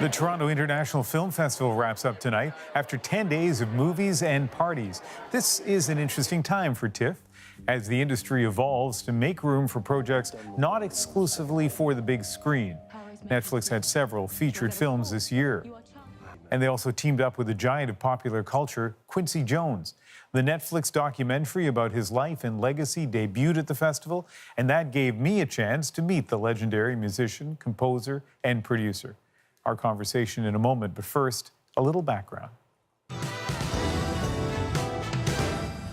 The Toronto International Film Festival wraps up tonight after 10 days of movies and parties. This is an interesting time for TIFF as the industry evolves to make room for projects not exclusively for the big screen. Netflix had several featured films this year. And they also teamed up with a giant of popular culture, Quincy Jones. The Netflix documentary about his life and legacy debuted at the festival, and that gave me a chance to meet the legendary musician, composer, and producer. Our conversation in a moment, but first, a little background.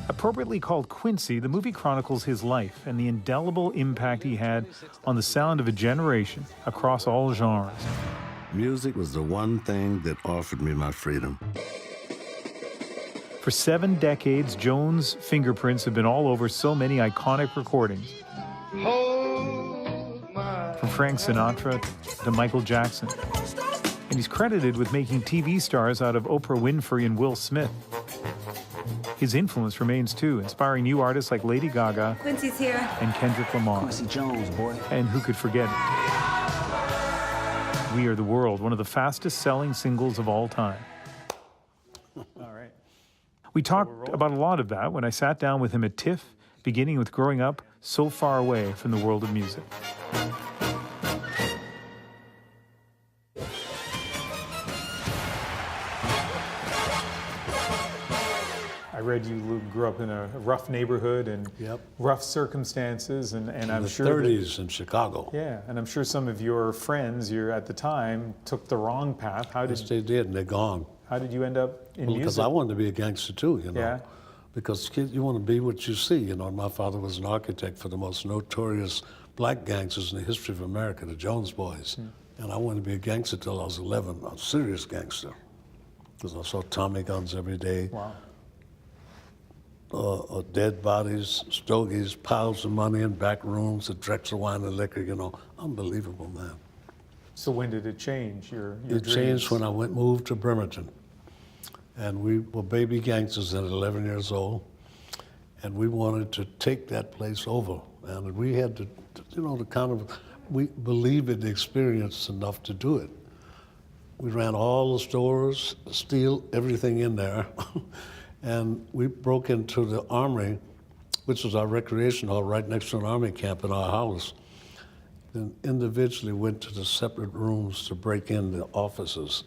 Appropriately called Quincy, the movie chronicles his life and the indelible impact he had on the sound of a generation across all genres. Music was the one thing that offered me my freedom. For 7 decades, Jones' fingerprints have been all over so many iconic recordings. From Frank Sinatra to Michael Jackson. And he's credited with making TV stars out of Oprah Winfrey and Will Smith. His influence remains too, inspiring new artists like Lady Gaga Quincy's here. And Kendrick Lamar. Quincy Jones, boy. And who could forget it? We Are the World, one of the fastest selling singles of all time. All right. We talked about a lot of that when I sat down with him at TIFF, beginning with growing up so far away from the world of music. I read you grew up in a rough neighborhood and rough circumstances, and I'm sure in the 30s in Chicago. Yeah, and I'm sure some of your friends at the time took the wrong path. Yes, they did, and they're gone. How did you end up in music? Because I wanted to be a gangster too, you know. Yeah. Because kids, you want to be what you see, you know. My father was an architect for the most notorious black gangsters in the history of America, the Jones Boys. And I wanted to be a gangster till I was 11, a serious gangster. Because I saw Tommy guns every day. Wow. Dead bodies, stogies, piles of money in back rooms, a Drexel wine and liquor, you know. Unbelievable, man. So when did it change, your It dreams? changed when I moved to Bremerton. And we were baby gangsters at 11 years old. And we wanted to take that place over. And we had to, you know, we believed in the experience enough to do it. We ran all the stores, steal everything in there. And we broke into the Armory, which was our recreation hall right next to an Army camp in our house. Then individually went to the separate rooms to break in the offices.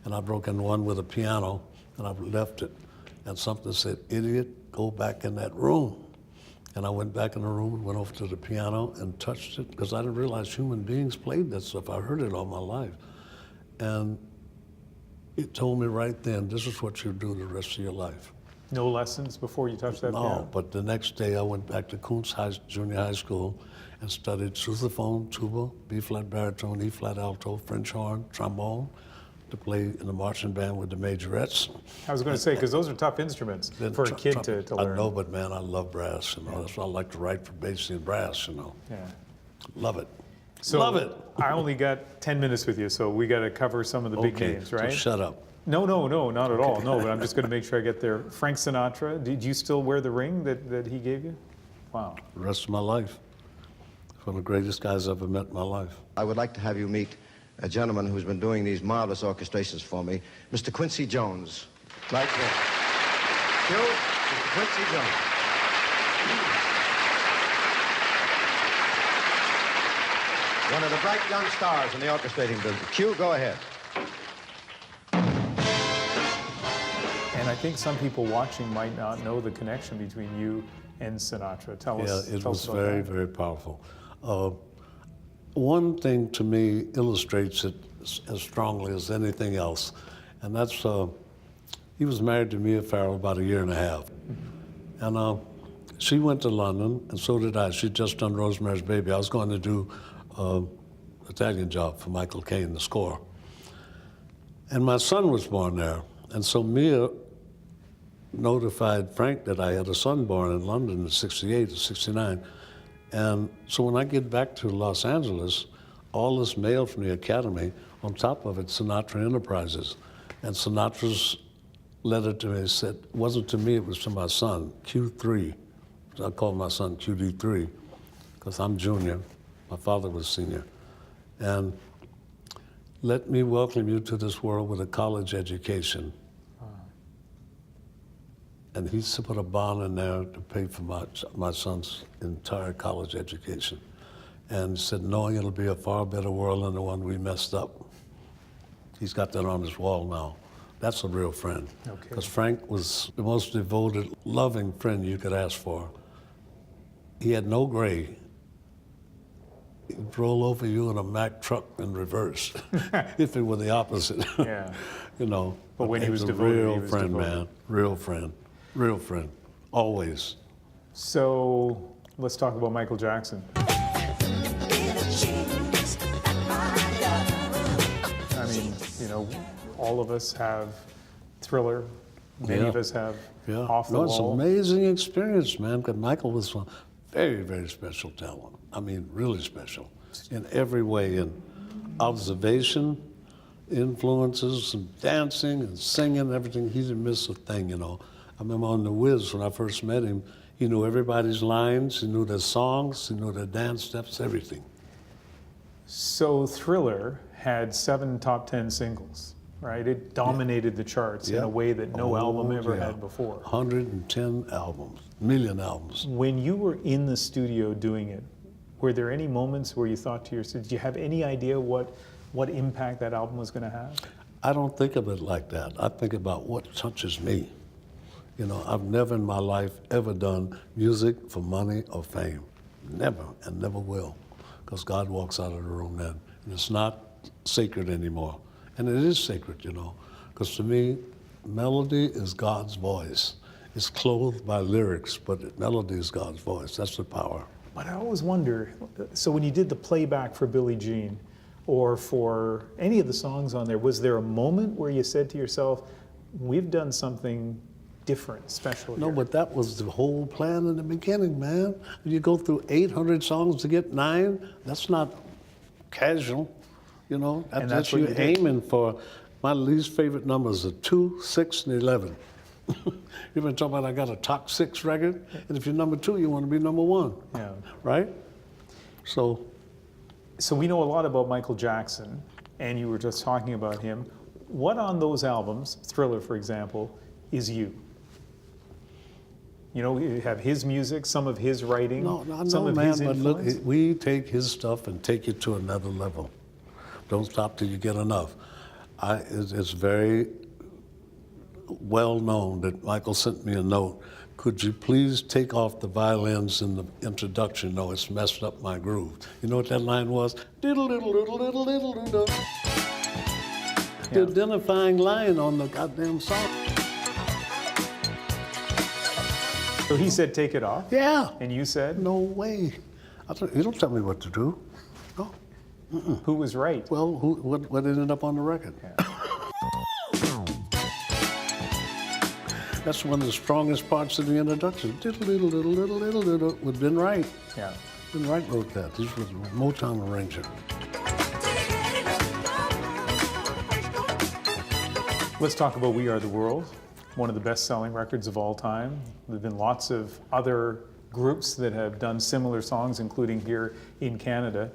And I broke in one with a piano, and I left it. And something said, "Idiot, go back in that room." And I went back in the room and went over to the piano and touched it, because I didn't realize human beings played that stuff. I heard it all my life. And it told me right then, this is what you do the rest of your life. No lessons before you touched that piano? No, but the next day I went back to Kuntz Junior High School and studied sousaphone, tuba, B-flat baritone, E-flat alto, French horn, trombone, to play in the marching band with the majorettes. I was going to say, because those are tough instruments for a kid to learn. I know, but man, I love brass, you know. That's why I like to write for bass and brass, you know. Yeah. Love it. So love it. I only got 10 minutes with you, so we got to cover some of the big names, right? So shut up. No, not at all. No, but I'm just going to make sure I get there. Frank Sinatra, did you still wear the ring that he gave you? Wow. The rest of my life. One of the greatest guys I've ever met in my life. I would like to have you meet a gentleman who's been doing these marvelous orchestrations for me, Mr. Quincy Jones. Right there. Q, Mr. Quincy Jones. One of the bright young stars in the orchestrating business. Q, go ahead. And I think some people watching might not know the connection between you and Sinatra. Tell us. Yeah, it was very, very powerful. One thing to me illustrates it as strongly as anything else, and that's he was married to Mia Farrow about 1.5 years. And she went to London, and so did I. She'd just done Rosemary's Baby. I was going to do Italian Job for Michael Caine, the score. And my son was born there, and so Mia notified Frank that I had a son born in London in '68 or '69. And so when I get back to Los Angeles, all this mail from the Academy, on top of it, Sinatra Enterprises. And Sinatra's letter to me said, it wasn't to me, it was to my son, Q3. I called my son QD3, because I'm junior. My father was senior. And let me welcome you to this world with a college education. And he put a bond in there to pay for my son's entire college education. And he said, knowing it'll be a far better world than the one we messed up. He's got that on his wall now. That's a real friend. Okay. Because Frank was the most devoted, loving friend you could ask for. He had no gray. He'd roll over you in a Mack truck in reverse, if it were the opposite. Yeah. You know. But when he was a devoted, real he was friend, devoted. man. Real friend. Real friend. Always. So let's talk about Michael Jackson. I mean, you know, all of us have Thriller. Many of us have Off the No, it's an Wall. amazing experience, man, because Michael was a very, very special talent. I mean, really special in every way, in observation, influences, and dancing and singing and everything. He didn't miss a thing, you know. I remember on The Wiz, when I first met him, he knew everybody's lines, he knew their songs, he knew their dance steps, everything. So Thriller had 7 top 10 singles, right? It dominated the charts in a way that no album ever had before. 110 albums, million albums. When you were in the studio doing it, were there any moments where you thought to yourself, did you have any idea what impact that album was going to have? I don't think of it like that. I think about what touches me. You know, I've never in my life ever done music for money or fame. Never, and never will. Because God walks out of the room then. And it's not sacred anymore. And it is sacred, you know. Because to me, melody is God's voice. It's clothed by lyrics, but melody is God's voice. That's the power. But I always wonder, so when you did the playback for Billie Jean, or for any of the songs on there, was there a moment where you said to yourself, we've done something different, special No, here? but that was the whole plan in the beginning, man. You go through 800 songs to get 9, that's not casual, you know. And That's that's what you're you did. aiming for. My least favorite numbers are 2, 6, and 11. You've been talking about I got a top 6 record, and if you're number 2, you want to be number 1, Yeah. right? So We know a lot about Michael Jackson, and you were just talking about him. What on those albums, Thriller for example, is you? You know, you have his music, some of his writing, some of man, his but look, influence. we take his stuff and take it to another level. Don't stop till you get enough. It's very well known that Michael sent me a note. Could you please take off the violins in the introduction? No, it's messed up my groove. You know what that line was? Diddle diddle diddle diddle diddle diddle. The identifying line on the goddamn song. So he said, take it off? Yeah. And you said? No way. You don't tell me what to do. No. Who was right? Well, what ended up on the record? Yeah. That's one of the strongest parts of the introduction. Diddle diddle diddle diddle diddle diddle. With Ben Wright. Yeah. Ben Wright wrote that. This was a Motown arranger. Let's talk about We Are the World, one of the best-selling records of all time. There have been lots of other groups that have done similar songs, including here in Canada.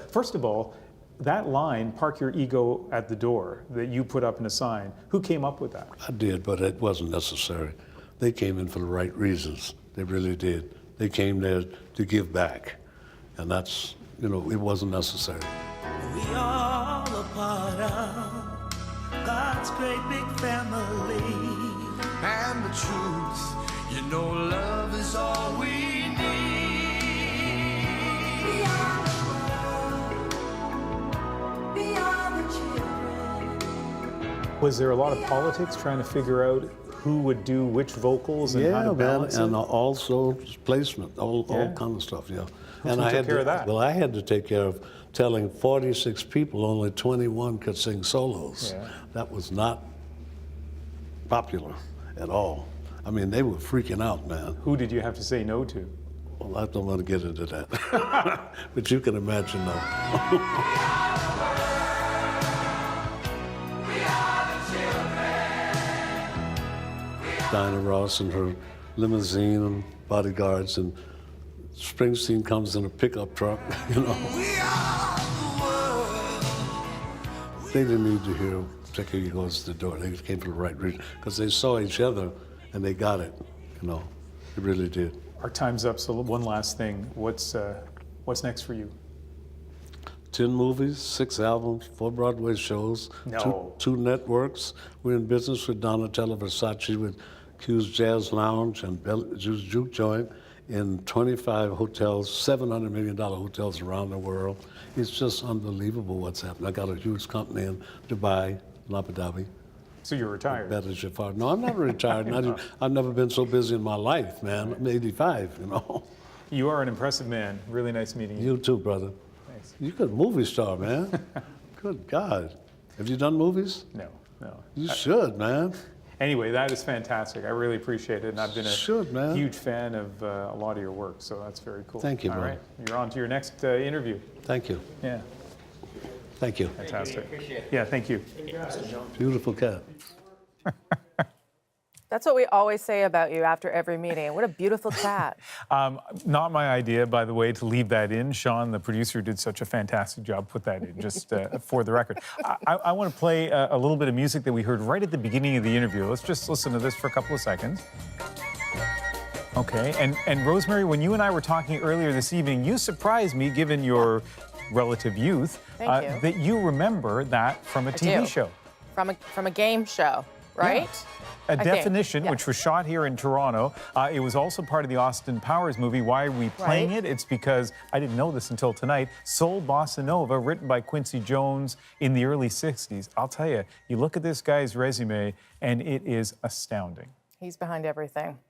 First of all, that line, park your ego at the door, that you put up in a sign, who came up with that? I did, but it wasn't necessary. They came in for the right reasons. They really did. They came there to give back. And that's, you know, it wasn't necessary. We all a part of God's great big family. And the truth, you know, love is all we need. We are the world. We are the children. Was there a lot of politics trying to figure out who would do which vocals and how to balance and it? also placement, all Yeah. kind of stuff, yeah. Who And I took had care to, of that? Well, I had to take care of telling 46 people only 21 could sing solos. Yeah. That was not popular at all. I mean, they were freaking out, man. Who did you have to say no to? Well, I don't want to get into that. But you can imagine though. Dinah Ross and her limousine and bodyguards, and Springsteen comes in a pickup truck, you know. We are the world. They didn't need to hear, check here you goes to the door. They came for the right reason because they saw each other and they got it, you know. They really did. Our time's up, so one last thing. What's next for you? 10 movies, 6 albums, 4 Broadway shows, No. two networks. We're in business with Donatella Versace with Q's Jazz Lounge and Juice Juke Joint in 25 hotels, $700 million hotels around the world. It's just unbelievable what's happening. I got a huge company in Dubai, in Abu Dhabi. So you're retired. Better Jafar. No, I'm not retired. I've never been so busy in my life, man. I'm 85, you know. You are an impressive man. Really nice meeting you. You too, brother. Thanks. You're a good movie star, man. Good God. Have you done movies? No. You should, man. Anyway, that is fantastic. I really appreciate it, and I've been a man. huge fan of a lot of your work, so that's very cool. Thank you, All brother. right, you're on to your next interview. Thank you. Yeah, Thank you. fantastic. Yeah, thank you. Beautiful cat. That's what we always say about you after every meeting. What a beautiful cat. Not my idea, by the way, to leave that in. Sean, the producer, did such a fantastic job. Put that in, just for the record. I want to play a little bit of music that we heard right at the beginning of the interview. Let's just listen to this for a couple of seconds. Okay, and Rosemary, when you and I were talking earlier this evening, you surprised me, given your relative youth, Thank you. that you remember that from a I TV do. show. From a game show, right? A I think, Definition, yeah. which was shot here in Toronto. It was also part of the Austin Powers movie. Why are we playing Right. it? It's because, I didn't know this until tonight, Soul Bossa Nova, written by Quincy Jones in the early 60s. I'll tell you, you look at this guy's resume, and it is astounding. He's behind everything.